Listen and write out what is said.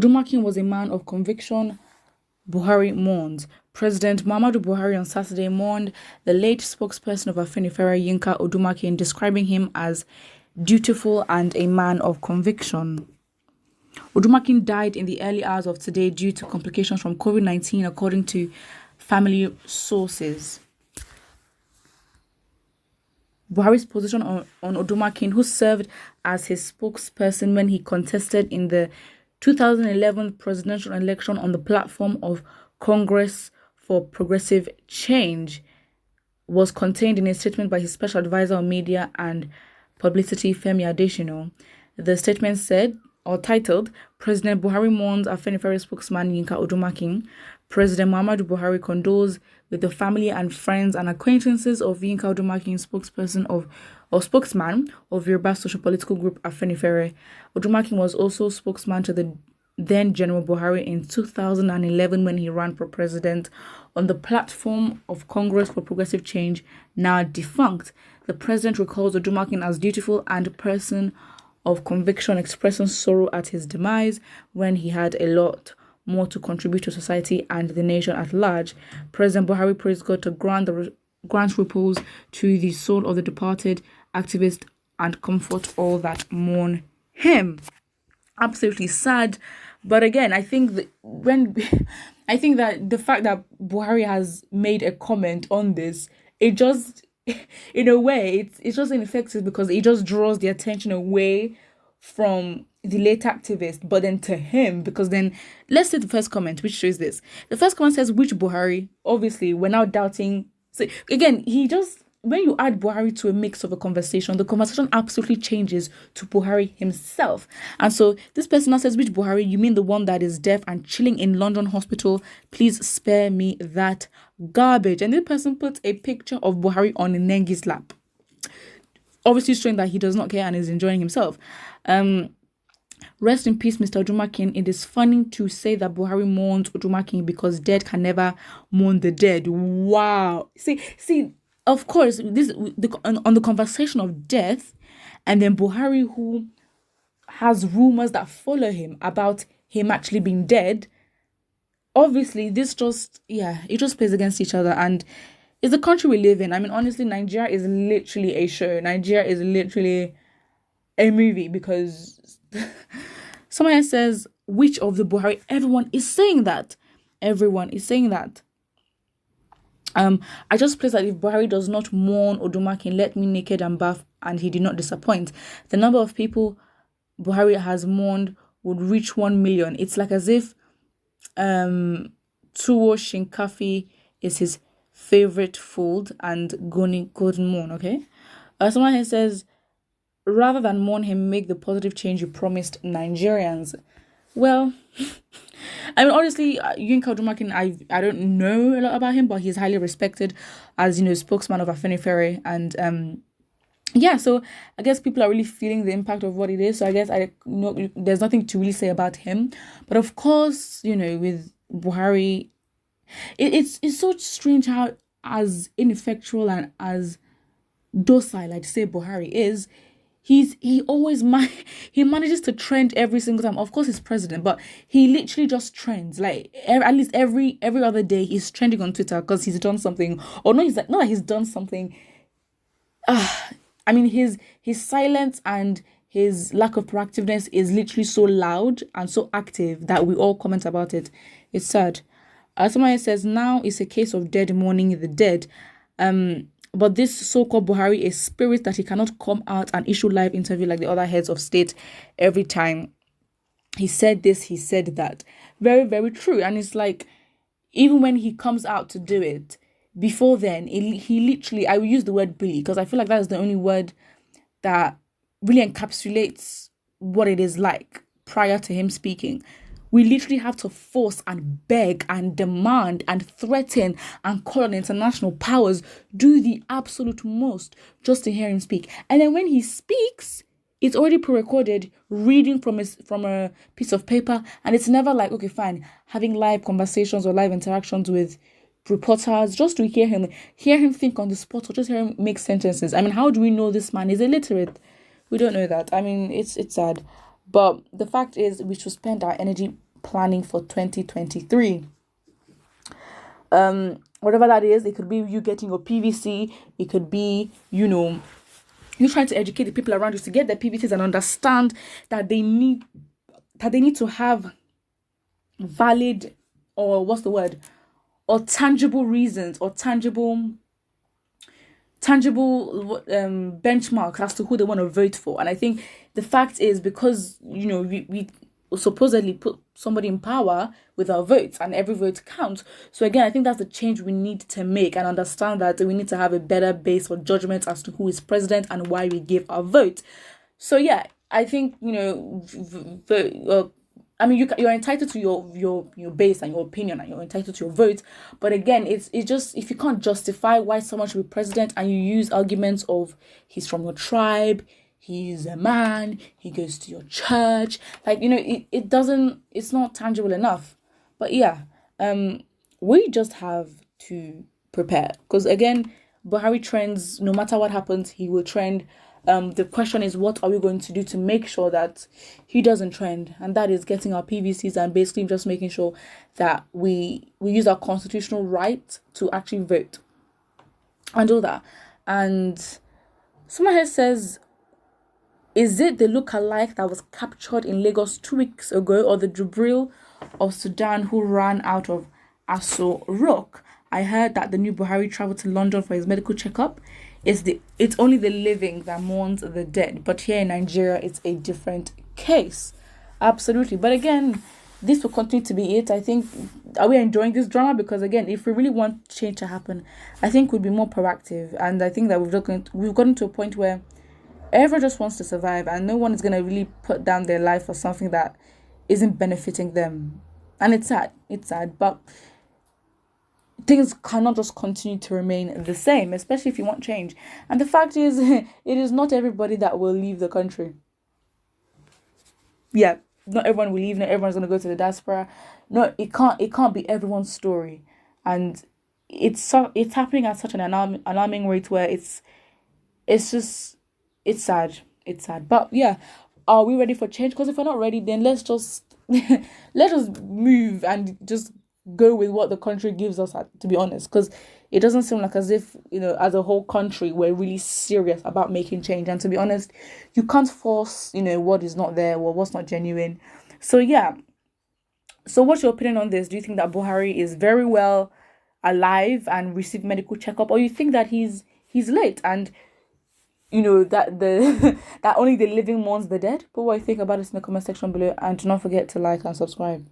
Odumakin was a man of conviction, Buhari mourns. President Muhammadu Buhari on Saturday mourned the late spokesperson of Afenifere Yinka Odumakin, describing him as dutiful and a man of conviction. Odumakin died in the early hours of today due to complications from COVID-19, according to family sources. Buhari's position on Odumakin, who served as his spokesperson when he contested in the 2011 presidential election on the platform of Congress for Progressive Change, was contained in a statement by his special advisor on media and publicity, Femi Adesina. The statement said, or titled, President Buhari mourns Afenifere spokesman Yinka Odumakin. President Muhammadu Buhari condoles with the family and friends and acquaintances of Yinka Odumakin, spokesman of Yoruba social political group Afenifere. Odumakin was also spokesman to the then General Buhari in 2011 when he ran for president on the platform of Congress for Progressive Change, now defunct. The president recalls Odumakin as dutiful and a person of conviction, expressing sorrow at his demise when he had a lot more to contribute to society and the nation at large. President Buhari praised God to grant repose to the soul of the departed activist and comfort all that mourn him. Absolutely sad. But again, I think that the fact that Buhari has made a comment on this, it just, in a way, it's just ineffective because it just draws the attention away from the late activist, but then to him, because then let's see the first comment, which shows this. The first comment says, which Buhari? Obviously, we're now doubting. So again, when you add Buhari to a mix of a conversation, the conversation absolutely changes to Buhari himself. And so this person now says, which Buhari? You mean the one that is deaf and chilling in London hospital? Please spare me that garbage. And this person puts a picture of Buhari on Nengi's lap, obviously showing that he does not care and is enjoying himself. Rest in peace, Mr. Odumakin. It is funny to say that Buhari mourns Odumakin because dead can never mourn the dead. Wow. See. Of course, on the conversation of death, and then Buhari, who has rumors that follow him about him actually being dead. Obviously, it just plays against each other, and it's the country we live in. I mean, honestly, Nigeria is literally a show. Nigeria is literally a movie because someone says, which of the Buhari? Everyone is saying that. I just place that if Buhari does not mourn Odumakin, let me naked and bath, and he did not disappoint. The number of people Buhari has mourned would reach 1 million. It's like as if Tuwo Shinkafi is his favorite food and Goni couldn't mourn, okay? Someone here says, rather than mourn him, make the positive change you promised Nigerians. Well, I mean, honestly, Yinka Odumakin, I don't know a lot about him, but he's highly respected as, spokesman of Afenifere. And so I guess people are really feeling the impact of what it is. So I guess there's nothing to really say about him. But of course, with Buhari, it's so strange how as ineffectual and as docile, I'd say, Buhari is. He always manages to trend every single time. Of course, he's president, but he literally just trends. Like at least every other day, he's trending on Twitter because he's done something, or not that he's done something. I mean, his silence and his lack of proactiveness is literally so loud and so active that we all comment about it. It's sad. Someone says now it's a case of dead mourning the dead. But this so-called Buhari is spirit that he cannot come out and issue live interview like the other heads of state every time. He said this, he said that. Very, very true. And it's like, even when he comes out to do it, before then, he literally, I will use the word bully because I feel like that is the only word that really encapsulates what it is like prior to him speaking. We literally have to force and beg and demand and threaten and call on international powers, do the absolute most just to hear him speak. And then when he speaks, it's already pre-recorded, reading from a piece of paper. And it's never like, okay, fine, having live conversations or live interactions with reporters just to hear him think on the spot or just hear him make sentences. I mean, how do we know this man is illiterate? We don't know that. I mean, it's sad. But the fact is we should spend our energy planning for 2023. Whatever that is, it could be you getting your PVC, it could be, you trying to educate the people around you to get their PVCs and understand that they need to have valid, or what's the word, or tangible reasons, or tangible benchmarks as to who they want to vote for. And I think the fact is, because we supposedly put somebody in power with our votes, and every vote counts. So again, I think that's the change we need to make, and understand that we need to have a better base for judgment as to who is president and why we give our vote. So yeah, I think you're entitled to your base and your opinion, and you're entitled to your vote. But again, it's just, if you can't justify why someone should be president, and you use arguments of he's from your tribe, he's a man, he goes to your church, it's not tangible enough. But yeah, we just have to prepare, because again, Buhari trends. No matter what happens, he will trend. The question is, what are we going to do to make sure that he doesn't trend? And that is getting our PVCs, and basically just making sure that we use our constitutional right to actually vote and all that. And someone here says, is it the look-alike that was captured in Lagos 2 weeks ago, or the Jubril of Sudan who ran out of Aso Rock? I heard that the new Buhari traveled to London for his medical checkup. It's only the living that mourns the dead, but here in Nigeria, it's a different case. Absolutely. But again, this will continue to be it. I think, are we enjoying this drama? Because again, if we really want change to happen, I think we'd be more proactive. And I think that we've gotten to a point where everyone just wants to survive, and no one is going to really put down their life for something that isn't benefiting them. And it's sad, but things cannot just continue to remain the same, especially if you want change. And the fact is, it is not everybody that will leave the country. Yeah, not everyone will leave. Not everyone's going to go to the diaspora. No, it can't be everyone's story. And it's happening at such an alarming rate where it's sad. It's sad. But yeah, are we ready for change? Because if we're not ready, then let's just move and just go with what the country gives us, to be honest. Because it doesn't seem like as if, as a whole country, we're really serious about making change. And to be honest, you can't force, what is not there or what's not genuine. So yeah. So what's your opinion on this? Do you think that Buhari is very well alive and received medical checkup, or you think that he's late and that that only the living mourns the dead? But what do you think about it in the comment section below, and do not forget to like and subscribe.